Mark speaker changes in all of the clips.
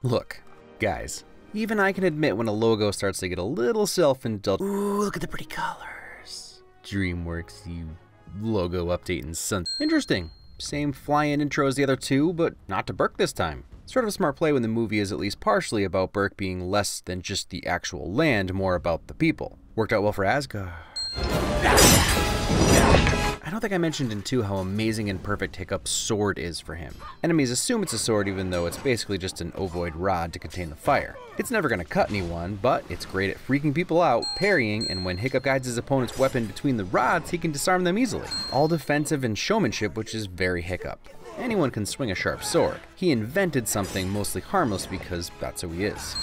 Speaker 1: Look, guys, even I can admit when a logo starts to get a little self-indulgent. Ooh, look at the pretty colors. DreamWorks, you logo update and sun. Interesting. Same fly-in intro as the other two, but not to Burke this time. Sort of a smart play when the movie is at least partially about Burke being less than just the actual land, more about the people. Worked out well for Asgard. I don't think I mentioned in 2 how amazing and perfect Hiccup's sword is for him. Enemies assume it's a sword even though it's basically just an ovoid rod to contain the fire. It's never going to cut anyone, but it's great at freaking people out, parrying, and when Hiccup guides his opponent's weapon between the rods, he can disarm them easily. All defensive and showmanship, which is very Hiccup. Anyone can swing a sharp sword. He invented something mostly harmless because that's who he is.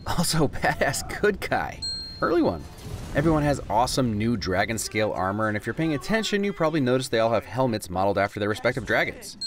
Speaker 1: Also, badass good guy. Early one. Everyone has awesome new dragon scale armor, and if you're paying attention, you probably noticed they all have helmets modeled after their respective dragons.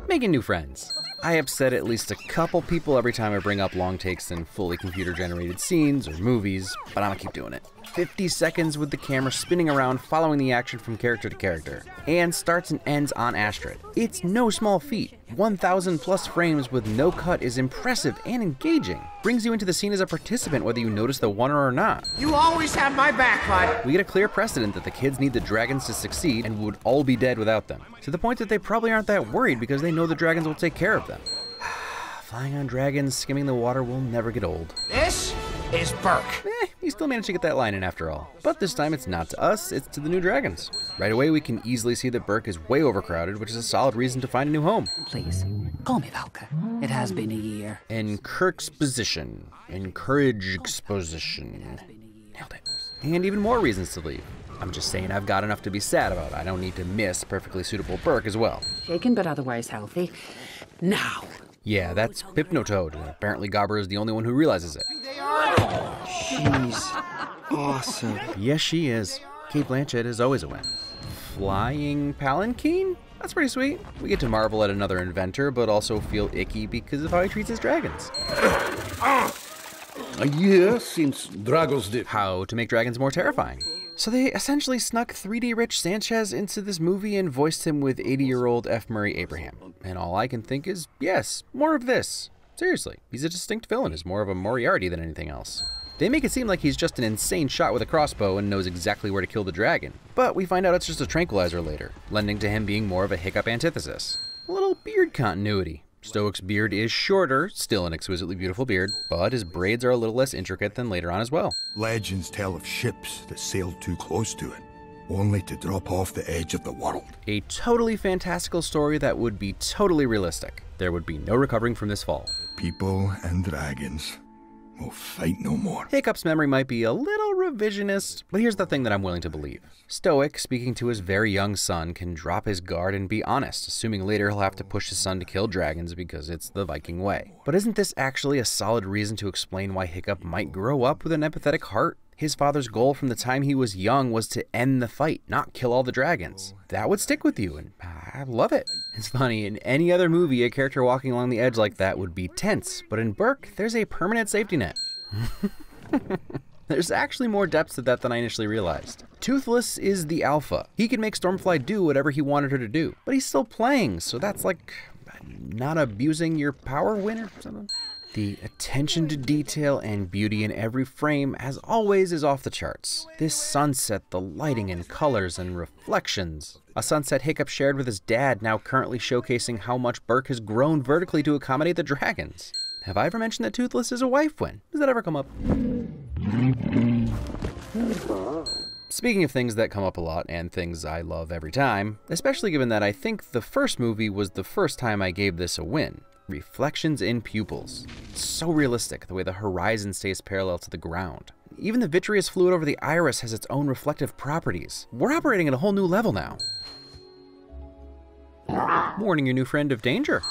Speaker 1: Making new friends. I upset at least a couple people every time I bring up long takes in fully computer generated scenes or movies, but I'm gonna keep doing it. 50 seconds with the camera spinning around following the action from character to character, and starts and ends on Astrid. It's no small feat. 1,000 plus frames with no cut is impressive and engaging. Brings you into the scene as a participant whether you notice the wonder or not.
Speaker 2: You always have my back, bud.
Speaker 1: We get a clear precedent that the kids need the dragons to succeed and would all be dead without them. To the point that they probably aren't that worried because they know the dragons will take care of them. Flying on dragons, skimming the water will never get old.
Speaker 2: This is Burke.
Speaker 1: He still managed to get that line in after all. But this time it's not to us, it's to the new dragons. Right away we can easily see that Burke is way overcrowded, which is a solid reason to find a new home.
Speaker 3: Please, call me Valka. It has been a year.
Speaker 1: Encourage-exposition. Nailed it. And even more reasons to leave. I'm just saying I've got enough to be sad about. I don't need to miss perfectly suitable Burke as well.
Speaker 3: Shaken but otherwise healthy. Now.
Speaker 1: Yeah, that's Hypnotoad, and apparently Gobber is the only one who realizes it.
Speaker 4: She's awesome.
Speaker 1: Yes, she is. Kate Blanchett is always a win. Flying palanquin? That's pretty sweet. We get to marvel at another inventor, but also feel icky because of how he treats his dragons.
Speaker 5: A year since Dragos did.
Speaker 1: How to make dragons more terrifying. So they essentially snuck 3D Rich Sanchez into this movie and voiced him with 80-year-old F. Murray Abraham. And all I can think is, yes, more of this. Seriously, he's a distinct villain, is more of a Moriarty than anything else. They make it seem like he's just an insane shot with a crossbow and knows exactly where to kill the dragon. But we find out it's just a tranquilizer later, lending to him being more of a Hiccup antithesis. A little beard continuity. Stoic's beard is shorter, still an exquisitely beautiful beard, but his braids are a little less intricate than later on as well.
Speaker 6: Legends tell of ships that sailed too close to it, only to drop off the edge of the world.
Speaker 1: A totally fantastical story that would be totally realistic. There would be no recovering from this fall.
Speaker 6: People and dragons will fight no more.
Speaker 1: Hiccup's memory might be a little revisionist, but here's the thing that I'm willing to believe. Stoic, speaking to his very young son, can drop his guard and be honest, assuming later he'll have to push his son to kill dragons because it's the Viking way. But isn't this actually a solid reason to explain why Hiccup might grow up with an empathetic heart? His father's goal from the time he was young was to end the fight, not kill all the dragons. That would stick with you, and I love it. It's funny, in any other movie, a character walking along the edge like that would be tense, but in Burke, there's a permanent safety net. There's actually more depth to that than I initially realized. Toothless is the alpha. He can make Stormfly do whatever he wanted her to do, but he's still playing, so that's like not abusing your power win or something. The attention to detail and beauty in every frame, as always, is off the charts. This sunset, the lighting and colors and reflections. A sunset Hiccup shared with his dad, now currently showcasing how much Burke has grown vertically to accommodate the dragons. Have I ever mentioned that Toothless is a wife win? Does that ever come up? Speaking of things that come up a lot, and things I love every time, especially given that I think the first movie was the first time I gave this a win. Reflections in pupils. It's so realistic, the way the horizon stays parallel to the ground. Even the vitreous fluid over the iris has its own reflective properties. We're operating at a whole new level now. Warning your new friend of danger.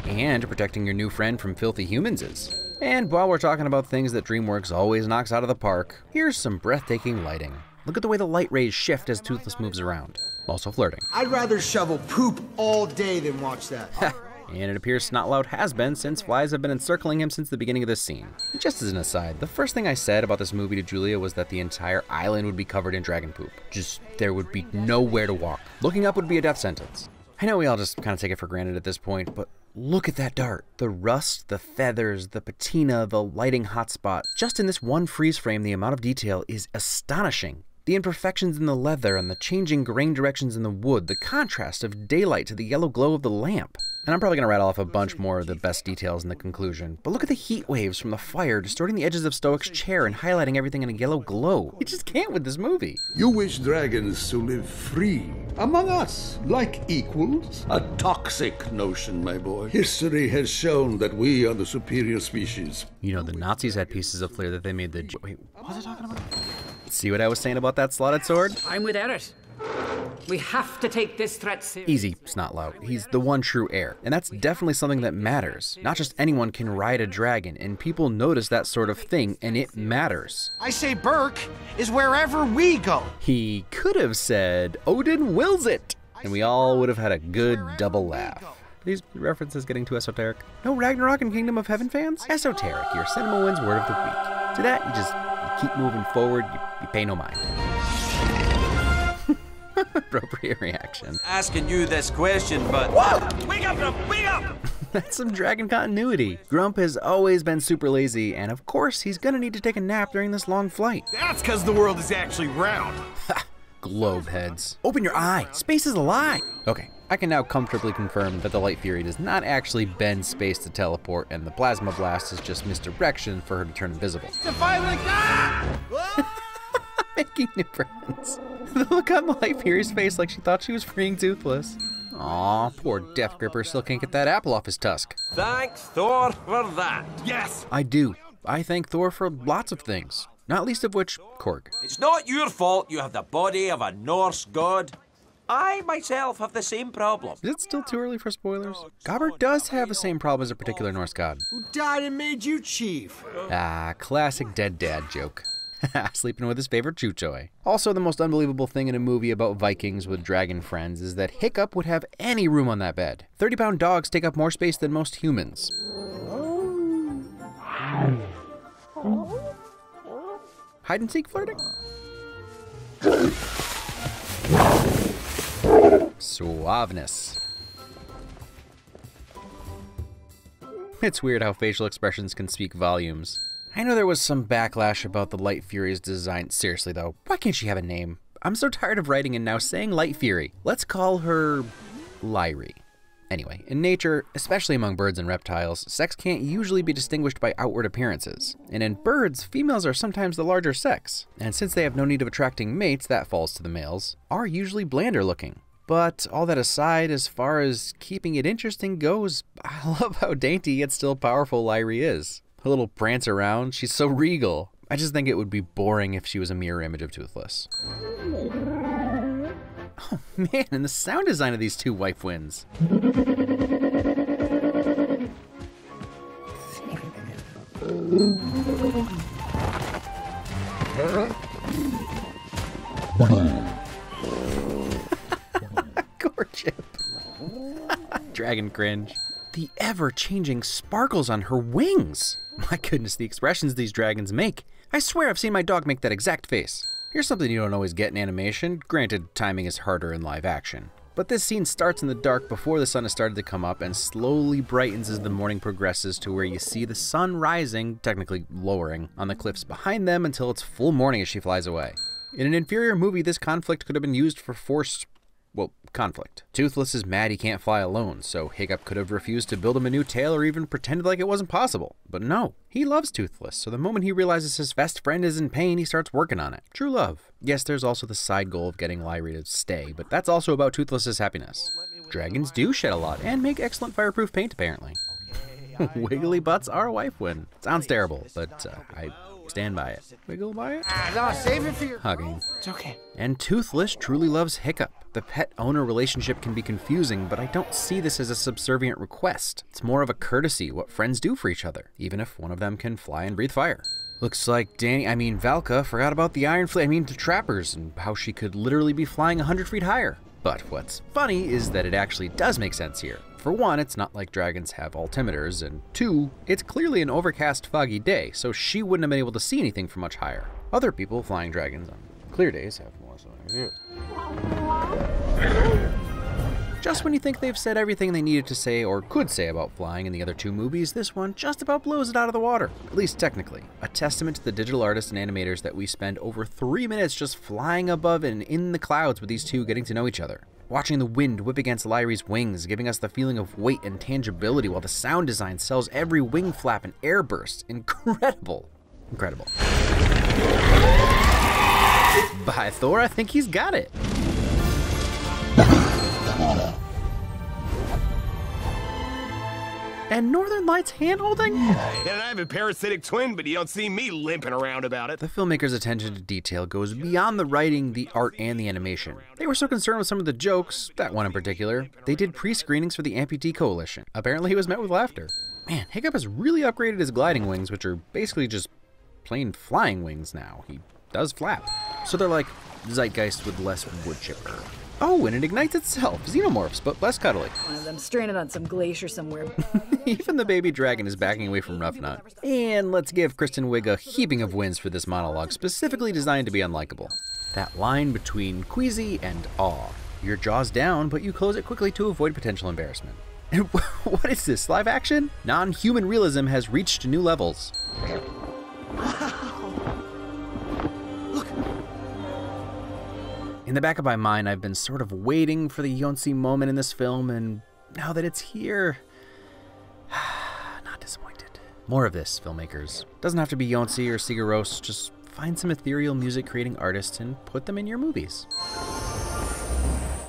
Speaker 1: And protecting your new friend from filthy humans is. And while we're talking about things that DreamWorks always knocks out of the park, here's some breathtaking lighting. Look at the way the light rays shift as Toothless moves around. Also flirting.
Speaker 2: I'd rather shovel poop all day than watch that.
Speaker 1: And it appears Snotlout has been, since flies have been encircling him since the beginning of this scene. Just as an aside, the first thing I said about this movie to Julia was that the entire island would be covered in dragon poop. Just, there would be nowhere to walk. Looking up would be a death sentence. I know we all just kind of take it for granted at this point, but look at that dart. The rust, the feathers, the patina, the lighting hotspot. Just in this one freeze frame, the amount of detail is astonishing. The imperfections in the leather and the changing grain directions in the wood, the contrast of daylight to the yellow glow of the lamp. And I'm probably going to rattle off a bunch more of the best details in the conclusion, but look at the heat waves from the fire distorting the edges of Stoic's chair and highlighting everything in a yellow glow. You just can't with this movie.
Speaker 5: You wish dragons to live free among us, like equals? A toxic notion, my boy. History has shown that we are the superior species.
Speaker 1: You know, the Nazis had pieces of flair that they made the... Wait, what was I talking about? See what I was saying about that slotted sword?
Speaker 3: I'm with Erit. We have to take this threat seriously.
Speaker 1: Easy, Snotlout. He's the one true heir. And that's definitely something that matters. Not just anyone can ride a dragon, and people notice that sort of thing, and it matters.
Speaker 2: I say Burke is wherever we go.
Speaker 1: He could have said, Odin wills it! And we all would have had a good double laugh. Are these references getting too esoteric? No Ragnarok and Kingdom of Heaven fans? Esoteric, your CinemaWins word of the week. To that, you keep moving forward, you pay no mind. Appropriate reaction.
Speaker 7: Asking you this question, but... Whoa! Wake up, Grump! Wake up!
Speaker 1: That's some dragon continuity. Grump has always been super lazy, and of course, he's gonna need to take a nap during this long flight.
Speaker 2: That's because the world is actually round.
Speaker 1: Ha! Globe heads. Open your eye! Space is a lie! Okay, I can now comfortably confirm that the Light Fury does not actually bend space to teleport, and the Plasma Blast is just misdirection for her to turn invisible. Making new friends. The look on the Light Fury's face like she thought she was freeing Toothless. Aw, poor Death Gripper still can't get that apple off his tusk.
Speaker 7: Thanks, Thor, for that.
Speaker 2: Yes!
Speaker 1: I do. I thank Thor for lots of things. Not least of which, Korg.
Speaker 7: It's not your fault you have the body of a Norse god. I, myself, have the same problem.
Speaker 1: Is it still too early for spoilers? Gobber does have the same problem as a particular Norse god.
Speaker 2: Who died and made you chief?
Speaker 1: Ah, classic dead dad joke. Sleeping with his favorite chew toy. Also, the most unbelievable thing in a movie about Vikings with dragon friends is that Hiccup would have any room on that bed. 30-pound dogs take up more space than most humans. Hide and seek flirting? Suaveness. It's weird how facial expressions can speak volumes. I know there was some backlash about the Light Fury's design. Seriously though, why can't she have a name? I'm so tired of writing and now saying Light Fury. Let's call her Lyrie. Anyway, in nature, especially among birds and reptiles, sex can't usually be distinguished by outward appearances. And in birds, females are sometimes the larger sex. And since they have no need of attracting mates, that falls to the males, are usually blander looking. But all that aside, as far as keeping it interesting goes, I love how dainty yet still powerful Lyrie is. Her little prance around, she's so regal. I just think it would be boring if she was a mirror image of Toothless. Oh man, and the sound design of these two wife wins. Gorgeous. Dragon cringe. The ever-changing sparkles on her wings. My goodness, the expressions these dragons make. I swear I've seen my dog make that exact face. Here's something you don't always get in animation. Granted, timing is harder in live action. But this scene starts in the dark before the sun has started to come up and slowly brightens as the morning progresses to where you see the sun rising, technically lowering, on the cliffs behind them until it's full morning as she flies away. In an inferior movie, this conflict could have been used for forced, well, conflict. Toothless is mad he can't fly alone, so Hiccup could have refused to build him a new tail or even pretended like it wasn't possible. But no, he loves Toothless, so the moment he realizes his best friend is in pain, he starts working on it. True love. Yes, there's also the side goal of getting Lyrie to stay, but that's also about Toothless's happiness. Dragons do shed a lot, and make excellent fireproof paint, apparently. Wiggly butts are a wife win. Sounds terrible, but I stand by it. Wiggle by it?
Speaker 2: No, save it for your...
Speaker 1: Hugging.
Speaker 2: It's okay.
Speaker 1: And Toothless truly loves Hiccup. The pet-owner relationship can be confusing, but I don't see this as a subservient request. It's more of a courtesy, what friends do for each other, even if one of them can fly and breathe fire. Looks like Valka forgot about the the trappers, and how she could literally be flying 100 feet higher. But what's funny is that it actually does make sense here. For one, it's not like dragons have altimeters, and two, it's clearly an overcast, foggy day, so she wouldn't have been able to see anything from much higher. Other people flying dragons on clear days have more so. Just when you think they've said everything they needed to say or could say about flying in the other two movies, this one just about blows it out of the water, at least technically. A testament to the digital artists and animators that we spend over 3 minutes just flying above and in the clouds with these two getting to know each other. Watching the wind whip against Lyri's wings, giving us the feeling of weight and tangibility while the sound design sells every wing flap and air burst. Incredible. Incredible. By Thor, I think he's got it. And Northern Lights hand-holding?
Speaker 8: And I have a parasitic twin, but you don't see me limping around about it.
Speaker 1: The filmmaker's attention to detail goes beyond the writing, the art, and the animation. They were so concerned with some of the jokes, that one in particular, they did pre-screenings for the Amputee Coalition. Apparently he was met with laughter. Man, Hiccup has really upgraded his gliding wings, which are basically just plain flying wings now. He does flap. So they're like Zeitgeist with less wood chipper. Oh, and it ignites itself. Xenomorphs, but less cuddly.
Speaker 9: One of them stranded on some glacier somewhere.
Speaker 1: Even the baby dragon is backing away from Rough Nut. And let's give Kristen Wiig a heaping of wins for this monologue, specifically designed to be unlikable. That line between queasy and awe. Your jaw's down, but you close it quickly to avoid potential embarrassment. And what is this, live action? Non-human realism has reached new levels. In the back of my mind, I've been sort of waiting for the Yonsei moment in this film, and now that it's here, not disappointed. More of this, filmmakers. Doesn't have to be Yonsei or Sigaros, just find some ethereal music-creating artists and put them in your movies.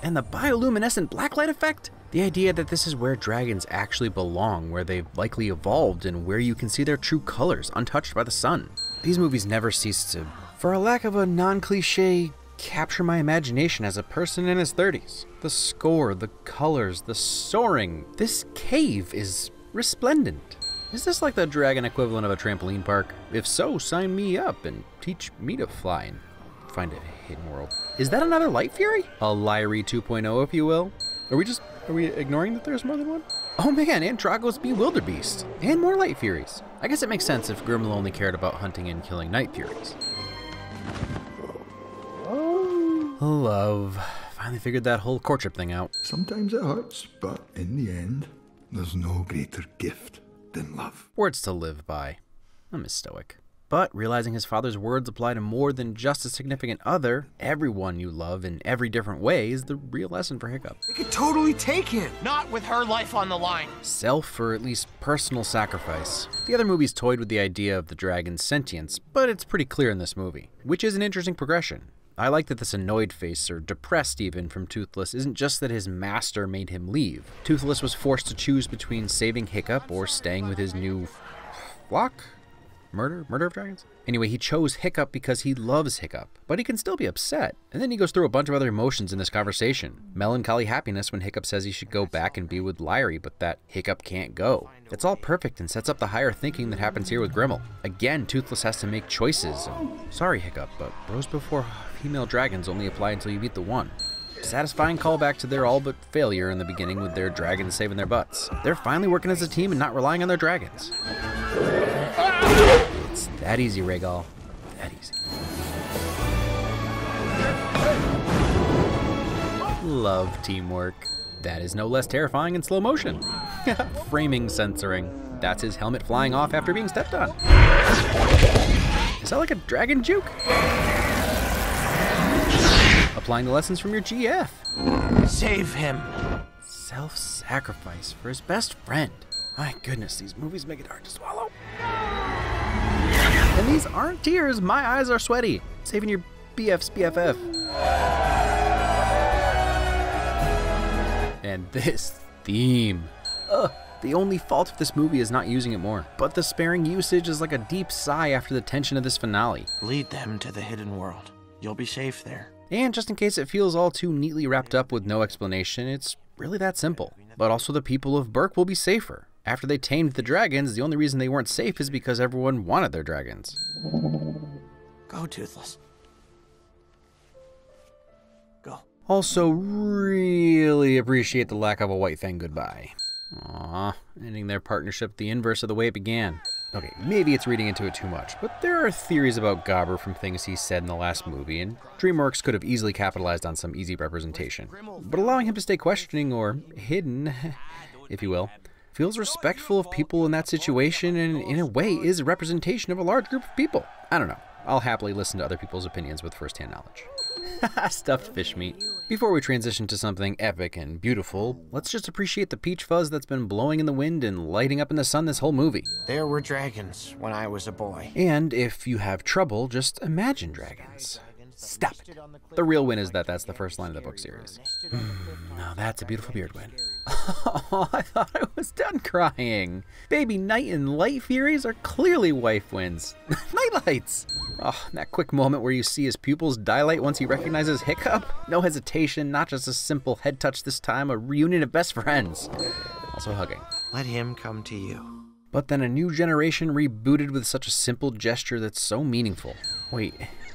Speaker 1: And the bioluminescent blacklight effect? The idea that this is where dragons actually belong, where they've likely evolved, and where you can see their true colors untouched by the sun. These movies never cease to, for a lack of a non-cliche, capture my imagination as a person in his 30s. The score, the colors, the soaring. This cave is resplendent. Is this like the dragon equivalent of a trampoline park? If so, sign me up and teach me to fly and find a hidden world. Is that another Light Fury? A Lyri 2.0, if you will? Are we ignoring that there's more than one? Oh man, and Drago's Bewilderbeast. And more Light Furies. I guess it makes sense if Grimlow only cared about hunting and killing Night Furies. Love. Finally figured that whole courtship thing out.
Speaker 6: Sometimes it hurts, but in the end, there's no greater gift than love.
Speaker 1: Words to live by. I'm a stoic. But realizing his father's words apply to more than just a significant other, everyone you love in every different way, is the real lesson for Hiccup.
Speaker 2: They could totally take him. Not with her life on the line.
Speaker 1: Self, or at least personal sacrifice. The other movies toyed with the idea of the dragon's sentience, but it's pretty clear in this movie, which is an interesting progression. I like that this annoyed face, or depressed even, from Toothless isn't just that his master made him leave. Toothless was forced to choose between saving Hiccup or staying with his new flock? Murder of dragons? Anyway, he chose Hiccup because he loves Hiccup, but he can still be upset. And then he goes through a bunch of other emotions in this conversation. Melancholy happiness when Hiccup says he should go back and be with Lyri, but that Hiccup can't go. It's all perfect and sets up the higher thinking that happens here with Grimmel. Again, Toothless has to make choices. Sorry, Hiccup, but bros before female dragons only apply until you meet the one. Satisfying callback to their all but failure in the beginning with their dragons saving their butts. They're finally working as a team and not relying on their dragons. It's that easy, Rhaegal. That easy. Love teamwork. That is no less terrifying in slow motion. Framing censoring. That's his helmet flying off after being stepped on. Is that like a dragon juke? Applying the lessons from your GF.
Speaker 2: Save him.
Speaker 1: Self-sacrifice for his best friend. My goodness, these movies make it hard to swallow. And these aren't tears, my eyes are sweaty. Saving your BF's BFF. And this theme. The only fault of this movie is not using it more. But the sparing usage is like a deep sigh after the tension of this finale.
Speaker 2: Lead them to the hidden world. You'll be safe there.
Speaker 1: And just in case it feels all too neatly wrapped up with no explanation, it's really that simple. But also the people of Berk will be safer. After they tamed the dragons, the only reason they weren't safe is because everyone wanted their dragons.
Speaker 2: Go, Toothless. Go.
Speaker 1: Also, really appreciate the lack of a White Fang goodbye. Aww, ending their partnership the inverse of the way it began. Okay, maybe it's reading into it too much, but there are theories about Gobber from things he said in the last movie, and DreamWorks could have easily capitalized on some easy representation. But allowing him to stay questioning, or hidden, if you will, feels respectful of people in that situation, and in a way is a representation of a large group of people. I don't know. I'll happily listen to other people's opinions with first-hand knowledge. Stuffed fish meat. Before we transition to something epic and beautiful, let's just appreciate the peach fuzz that's been blowing in the wind and lighting up in the sun this whole movie.
Speaker 2: There were dragons when I was a boy.
Speaker 1: And if you have trouble, just imagine dragons. Stop it. The real win is that that's the first line of the book series. Now that's a beautiful beard win. Oh, I thought I was done crying. Baby Night and Light Furies are clearly wife wins. Nightlights! Oh, that quick moment where you see his pupils dilate once he recognizes Hiccup. No hesitation, not just a simple head touch this time, a reunion of best friends. Also hugging.
Speaker 2: Let him come to you.
Speaker 1: But then a new generation rebooted with such a simple gesture that's so meaningful. Wait,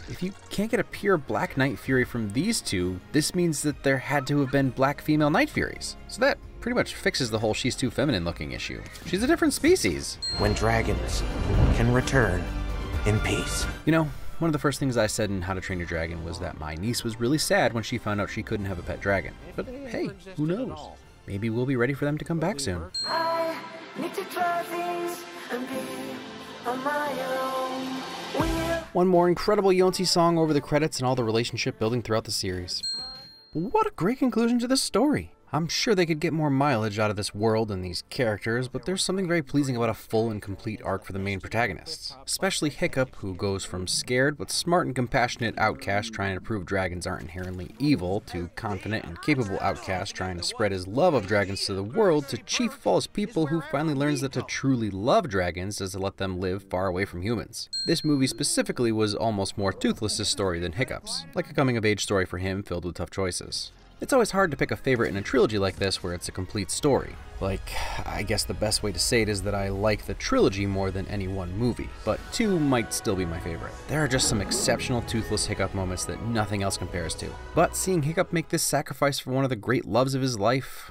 Speaker 1: if you can't get a pure black Night Fury from these two, this means that there had to have been black female Night Furies. So that pretty much fixes the whole she's too feminine looking issue. She's a different species.
Speaker 2: When dragons can return in peace.
Speaker 1: You know, one of the first things I said in How to Train Your Dragon was that my niece was really sad when she found out she couldn't have a pet dragon. But hey, who knows? Maybe we'll be ready for them to come back soon.
Speaker 10: I need to try things and be on my own.
Speaker 1: One more incredible Yonsei song over the credits and all the relationship building throughout the series. What a great conclusion to this story. I'm sure they could get more mileage out of this world and these characters, but there's something very pleasing about a full and complete arc for the main protagonists. Especially Hiccup, who goes from scared but smart and compassionate outcast trying to prove dragons aren't inherently evil, to confident and capable outcast trying to spread his love of dragons to the world, to chief of all his people who finally learns that to truly love dragons is to let them live far away from humans. This movie specifically was almost more Toothless' story than Hiccup's, like a coming-of-age story for him filled with tough choices. It's always hard to pick a favorite in a trilogy like this where it's a complete story. Like, I guess the best way to say it is that I like the trilogy more than any one movie, but 2 might still be my favorite. There are just some exceptional Toothless Hiccup moments that nothing else compares to. But seeing Hiccup make this sacrifice for one of the great loves of his life,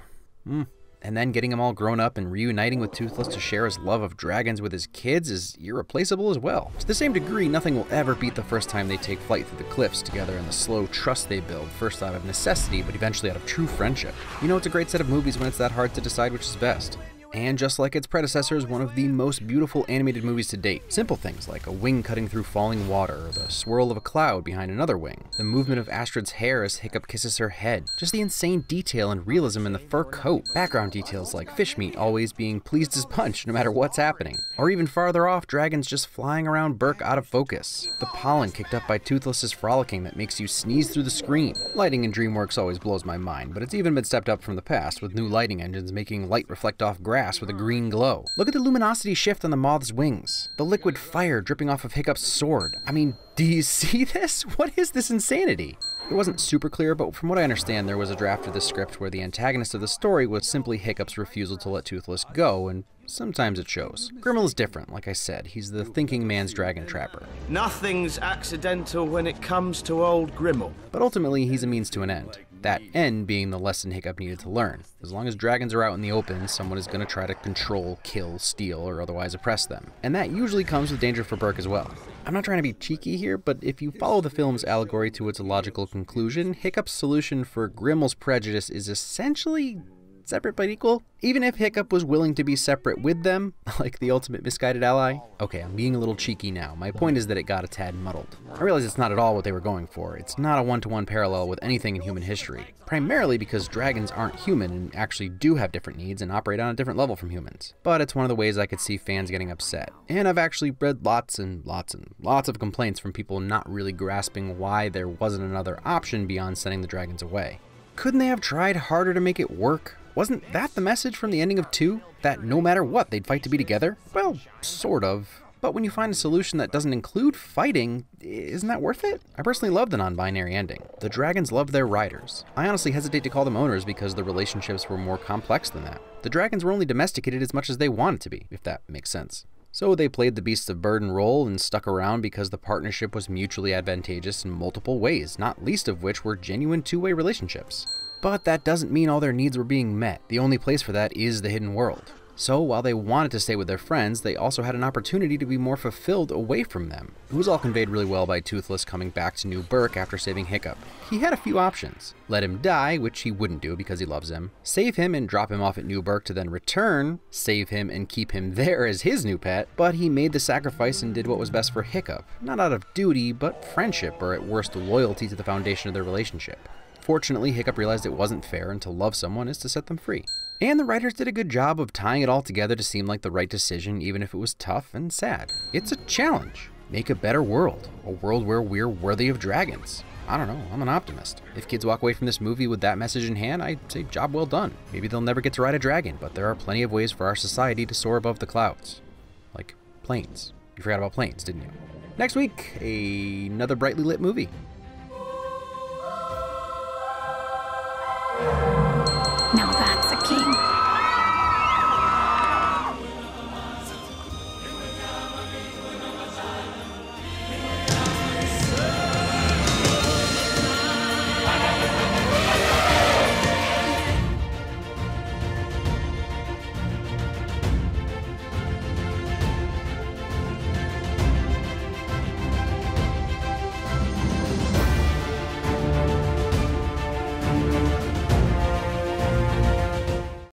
Speaker 1: and then getting him all grown up and reuniting with Toothless to share his love of dragons with his kids is irreplaceable as well. To the same degree, nothing will ever beat the first time they take flight through the cliffs together and the slow trust they build, first out of necessity, but eventually out of true friendship. You know, it's a great set of movies when it's that hard to decide which is best. And just like its predecessors, one of the most beautiful animated movies to date. Simple things like a wing cutting through falling water, or the swirl of a cloud behind another wing, the movement of Astrid's hair as Hiccup kisses her head, just the insane detail and realism in the fur coat, background details like Fishmeat always being pleased as punch no matter what's happening, or even farther off, dragons just flying around Burke out of focus, the pollen kicked up by Toothless's frolicking that makes you sneeze through the screen. Lighting in DreamWorks always blows my mind, but it's even been stepped up from the past, with new lighting engines making light reflect off grass with a green glow. Look at the luminosity shift on the moth's wings. The liquid fire dripping off of Hiccup's sword. I mean, do you see this? What is this insanity? It wasn't super clear, but from what I understand, there was a draft of the script where the antagonist of the story was simply Hiccup's refusal to let Toothless go, and sometimes it shows. Grimmel is different, like I said. He's the thinking man's dragon trapper.
Speaker 11: Nothing's accidental when it comes to old Grimmel.
Speaker 1: But ultimately, he's a means to an end. That end being the lesson Hiccup needed to learn. As long as dragons are out in the open, someone is going to try to control, kill, steal, or otherwise oppress them. And that usually comes with danger for Burke as well. I'm not trying to be cheeky here, but if you follow the film's allegory to its logical conclusion, Hiccup's solution for Grimmel's prejudice is essentially separate but equal. Even if Hiccup was willing to be separate with them, like the ultimate misguided ally. Okay, I'm being a little cheeky now. My point is that it got a tad muddled. I realize it's not at all what they were going for. It's not a one-to-one parallel with anything in human history. Primarily because dragons aren't human and actually do have different needs and operate on a different level from humans. But it's one of the ways I could see fans getting upset. And I've actually read lots of complaints from people not really grasping why there wasn't another option beyond sending the dragons away. Couldn't they have tried harder to make it work? Wasn't that the message from the ending of 2? That no matter what, they'd fight to be together? Well, sort of. But when you find a solution that doesn't include fighting, isn't that worth it? I personally love the non-binary ending. The dragons love their riders. I honestly hesitate to call them owners because the relationships were more complex than that. The dragons were only domesticated as much as they wanted to be, if that makes sense. So they played the beasts of burden role and stuck around because the partnership was mutually advantageous in multiple ways, not least of which were genuine two-way relationships. But that doesn't mean all their needs were being met. The only place for that is the hidden world. So while they wanted to stay with their friends, they also had an opportunity to be more fulfilled away from them. It was all conveyed really well by Toothless coming back to New Burke after saving Hiccup. He had a few options. Let him die, which he wouldn't do because he loves him. Save him and drop him off at New Burke to then return. Save him and keep him there as his new pet. But he made the sacrifice and did what was best for Hiccup. Not out of duty, but friendship, or at worst loyalty to the foundation of their relationship. Fortunately, Hiccup realized it wasn't fair, and to love someone is to set them free. And the writers did a good job of tying it all together to seem like the right decision, even if it was tough and sad. It's a challenge. Make a better world. A world where we're worthy of dragons. I don't know, I'm an optimist. If kids walk away from this movie with that message in hand, I'd say job well done. Maybe they'll never get to ride a dragon, but there are plenty of ways for our society to soar above the clouds. Like planes. You forgot about planes, didn't you? Next week, another brightly lit movie.